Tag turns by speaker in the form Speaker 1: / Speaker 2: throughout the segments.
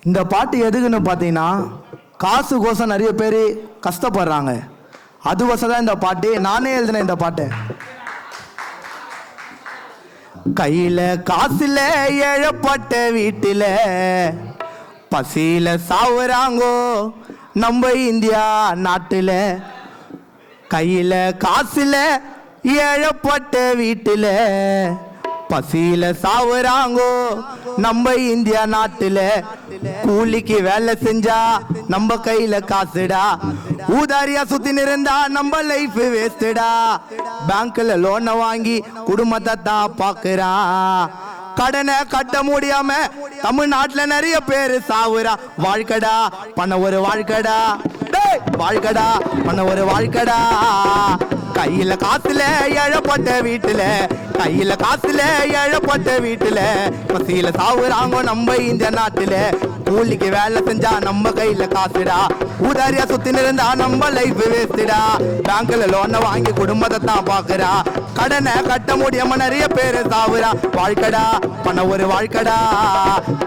Speaker 1: இந்த பாட்டு எதுக்குன்னு பார்த்தீங்கன்னா, காசு கோசம் நிறைய பேர் கஷ்டப்படுறாங்க. அதுவசம் தான் இந்த பாட்டு. நானே எழுதினேன் இந்த பாட்டை. கையில காசுல ஏழப்பட்ட வீட்டில பசியில சாவுறாங்கோ நம்ம இந்தியா நாட்டுல. கையில காசுல ஏழப்பட்ட வீட்டில பசியில சாவுறாங்கோ நம்ம இந்தியா நாட்டுல. கூலிக்கு வேலை செஞ்சா நம்ம கையில காசுடா, ஊதாரியா சுத்தி இருந்தா நம்ம லைஃப் வேஸ்டடா. பேங்க்ல லோனை வாங்கி குடும்பத்தை தான் பாக்குறான், கடனை கட்ட முடியாம தமிழ்நாட்டுல நிறைய பேரு சாவுறா. வாழ்க்கடா பண்ண ஒரு வாழ்க்கடா, வாழ்க்கடா பண்ண ஒரு வாழ்க்கடா. கையில காசுல ஏழப்பட்ட வீட்டுல, கையில காசுல ஏழப்பட்ட வீட்டுல பசியில சாவுறாங்க நம்ம இந்த நாட்டுல. கூலிக்கு வேலை செஞ்சா நம்ம கையில காசுடா, ஊதாரியா சுத்தி இருந்தா நம்ம லைஃப் வேஸ்டடா. பேங்க்ல லோனை வாங்கி குடும்பத்தை தான் பாக்குறா, கடனை கட்ட முடியாம நிறைய பேரு சாவுறா. வாழ்க்கடா பண்ண ஒரு வாழ்க்கடா,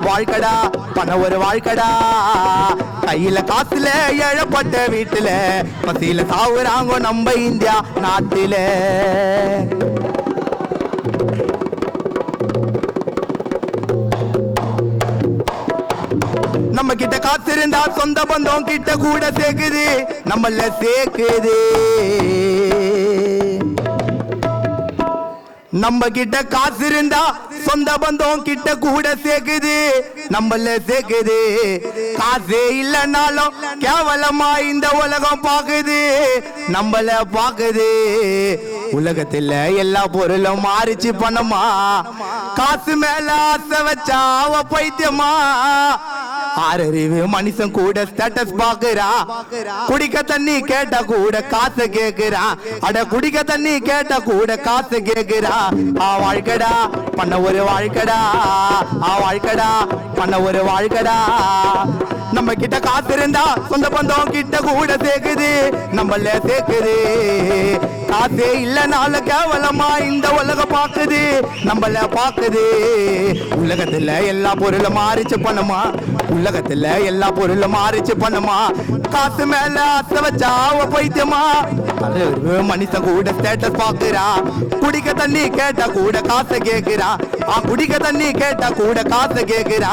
Speaker 1: வாழ்க்கடா பண்ண ஒரு வாழ்க்கடா. கையில காசுல ஏழப்பட்ட வீட்டுல பசியில சாவுறாங்க நம்ம இந்தியா நாட்டில. நம்ம கிட்ட காசு இருந்தா சொந்த பந்தம் கிட்ட கூட சேர்க்குது, நம்மள சேர்க்குது. நம்ம கிட்ட காசு இருந்தா சொந்த பந்தம் கிட்ட கூட சேர்க்குது, நம்மள சேர்க்குது. காசே இல்லைன்னாலும் கேவலமா இந்த உலகம் பாக்குது, நம்மள பாக்குது. உலகத்துல எல்லா பொருளும் மாறிச்சு பணமா, காசு மேல ஆசை வச்சா அவ பைத்தியமா. ஆறறிவு மனுஷன் கூட ஸ்டேட்டஸ் பாக்குறா, குடிக்க தண்ணி கேட்டா கூட காசு கேக்குறா. அட குடிக்க தண்ணி கேட்டா கூட காசு கேக்குறா. வாழ்க்கடா பண்ண ஒரு வாழ்க்கடா, வாழ்க்கடா பண்ண ஒரு வாழ்க்கடா. நம்ம கிட்ட காசு இருந்தா சொந்த பந்தம் கிட்ட கூட சேர்க்குது, நம்மள சேர்க்குது. காசே இல்லைனால கேவலமா இந்த உலகம் பாக்குது, நம்மள பாக்குது. உலகத்துல எல்லா பொருளும் மாறிச்சு பண்ணுமா, உலகத்துல எல்லா பொருளும் மாறிச்சு பண்ணுமா. காசு மேல ஆசை வச்சா பைத்தியமா. மனுஷன் கூட ஸ்டேட்டஸ் பாக்குறா, குடிக்க தண்ணி கேட்டா கூட காசு கேக்குறா. குடிக்க தண்ணி கேட்டா கூட காசு கேக்குறா.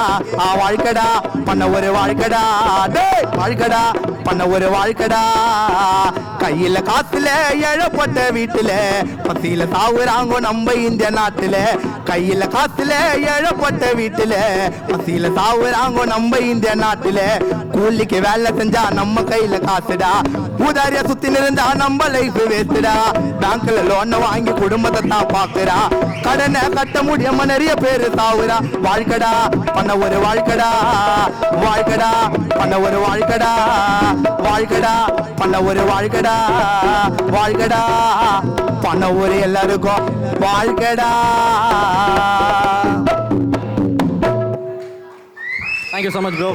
Speaker 1: வாழ்க்கடா பண்ண ஒரு வாழ்க்கடா, வாழ்க்கடா பண்ண ஒரு வாழ்க்கடா. கையில காசுல ஏழப்பட்ட வீட்டுல பசியில சாவுறாங்க நம்ம இந்த நாட்டுல. கையில காசுல ஏழப்பட்ட வீட்டுல பசியில சாவுறாங்க நம்ம இந்த நாட்டுல. கூலிக்கு வேலை செஞ்சா நம்ம கையில காசுடா, ஊதாரியா சுத்தி இருந்தா நம்ம லைஃப் வேஸ்டடா. பேங்க்ல லோனை வாங்கி குடும்பத்தை தான் பாக்குறா, கடனை கட்ட முடியாம நிறைய பேரு சாவுறா. வாழ்க்கடா பண்ண ஒரு வாழ்க்கடா, வாழ்க்கடா பண்ண ஒரு வாழ்க்கடா, வாழ்க்கடா பண்ண ஒரு வாழ்க்கடா, வாழ்க்கடா பண்ண ஒரு எல்லாருக்கும் வாழ்க்கடா.
Speaker 2: Thank you so much, bro.